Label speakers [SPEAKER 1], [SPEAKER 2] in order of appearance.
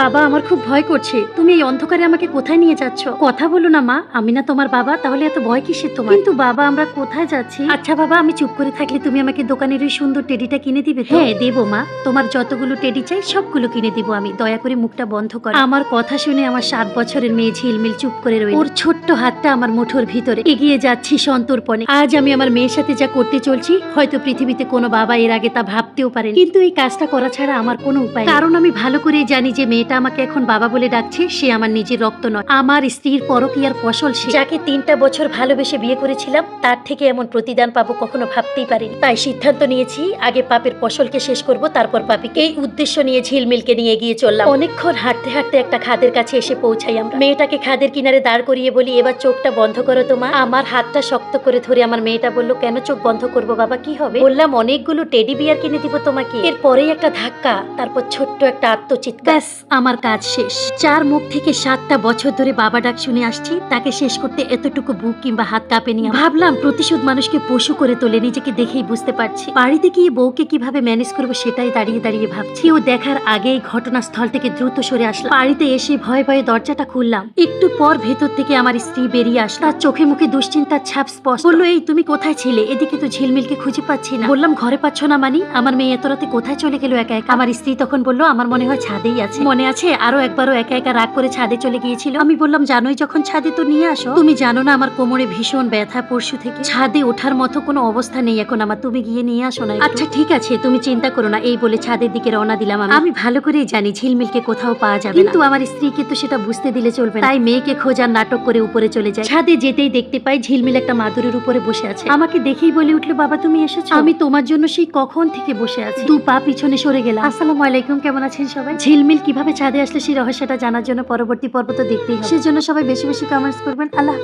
[SPEAKER 1] বাবা আমার খুব ভয় করছে, তুমি এই অন্ধকারে আমাকে কোথায় নিয়ে যাচ্ছ? কথা বলো না মা, আমি না তোমার বাবা, তাহলে এত ভয় কিসের তোমার? কিন্তু বাবা আমরা কোথায় যাচ্ছি? আচ্ছা বাবা, আমি চুপ করে থাকলে তুমি আমাকে দোকানের ওই সুন্দর টেডিটা কিনে দিবে? হ্যাঁ দেবো মা, তোমার যতগুলো টেডি চাই সবগুলো কিনে দিব আমি, দয়া করে মুখটা বন্ধ করো। আমার কথা শুনে আমার 7 বছরের মেয়ে ঝিলমিল চুপ করে রইল। ওর ছোট্ট হাতটা আমার মুঠোর ভিতরে। এগিয়ে যাচ্ছি সন্তর্পণে। আজ আমি আমার মেয়ের সাথে যা করতে চলছি, হয়তো পৃথিবীতে কোনো বাবা এর আগে তা ভাবতেও পারেনি, কিন্তু এই কাজটা করা ছাড়া আমার কোনো উপায় নেই। কারণ আমি ভালো করে জানি যে মেয়েটা আমাকে এখন বাবা বলে ডাকছে সে আমার নিজের রক্ত নয়, আমার স্ত্রীর পরকীয়ার ফসল সে, যাকে 3টা বছর ভালোবেসে বিয়ে করেছিলাম, তার থেকে এমন প্রতিদান পাবো কখনো ভাবতেই পারিনি। তাই সিদ্ধান্ত নিয়েছি আগে পাপের ফসলকে শেষ করব, তারপর পাপিকে। এই উদ্দেশ্য নিয়ে ঝিলমিলকে নিয়ে এগিয়ে চললাম। অনেকক্ষণ হাঁটতে হাঁটতে একটা খাদের কাছে এসে পৌঁছাই আমরা। মেয়েটাকে খাদের কিনারে দাঁড় করিয়ে বলি, এবার চোখটা বন্ধ করো তো মা। আমার হাতটা শক্ত করে ধরে আমার মেয়েটা বলল, কেন চোখ বন্ধ করবো বাবা, কি হবে? বললাম, অনেকগুলো টেডি বিয়ার কিনে দিব তোমাকে। এরপরেই একটা ধাক্কা, তারপর ছোট্ট একটা আত্মচিৎকার, ব্যাস আমার কাজ শেষ। যার মুখ থেকে 7টা বছর ধরে বাবা ডাক শুনে আসছি, তাকে শেষ করতে এতটুকু বুক কিংবা হাত কাঁপেনি। ভাবলাম প্রতিশোধ মানুষকে পশু করে তোলে, নিজেকে দেখেই বুঝতে পারছি। বাড়িতে গিয়ে বউকে কিভাবে ম্যানেজ করবো সেটাই দাঁড়িয়ে দাঁড়িয়ে ভাবছি। ও দেখার আগেই ঘটনাস্থল থেকে দ্রুত সরে আসলাম। বাড়িতে এসে ভয়ে ভয়ে দরজাটা খুললাম। একটু পর ভেতর থেকে আমার স্ত্রী বেরিয়ে আসলো। তার চোখে মুখে দুশ্চিন্তার ছাপ স্পষ্ট। বললো, এই তুমি কোথায় ছিলে? এদিকে তো ঝিলমিলকে খুঁজে পাচ্ছি না। বললাম, ঘরে পাচ্ছ না মানি? আমার মেয়ে এত রাতে কোথায় চলে গেল একা একা? আমার স্ত্রী তখন বললো, আমার মনে হয় ছাদেই আছে। মনে আছে আরো একবারও একা একা রাগ করে ছাদে চলে গিয়েছিল। আমি বললাম, জানোই যখন ছাদে তো নিয়ে আসো। তুমি জানো না আমার কোমরে ভীষণ ব্যথা পরশু থেকে, ছাদে ওঠার মতো কোনো অবস্থা নেই এখন আমার, তুমি গিয়ে নিয়ে আসো না। আচ্ছা ঠিক আছে, তুমি চিন্তা করো না। এই বলে ছাদের দিকে রওনা দিলাম। আমি ভালো করেই জানি ঝিলমিলকে কোথাও পাওয়া যাবে, কিন্তু আমার স্ত্রীকে তো সেটা বুঝতে দিলে চলবে না। তাই মেয়েকে খোঁজার নাটক করে উপরে চলে যায়। ছাদে যেতেই দেখতে পাই ঝিলমিল একটা মাদুরের উপরে বসে আছে। আমাকে দেখেই বলে উঠলো, বাবা তুমি এসেছো? আমি তোমার জন্য সেই কখন থেকে বসে আছি। 2 পা পিছনে সরে গেলাম। আসসালামু আলাইকুম, কেমন আছেন সবাই? ঝিলমিল কিভাবে ছাদে আসলে সেই রহস্যটা জানার জন্য পরবর্তী পর্ব তো দেখতেই হবে, সেজন্য সবাই বেশি বেশি কমেন্টস করবেন। আল্লাহ হাফেজ।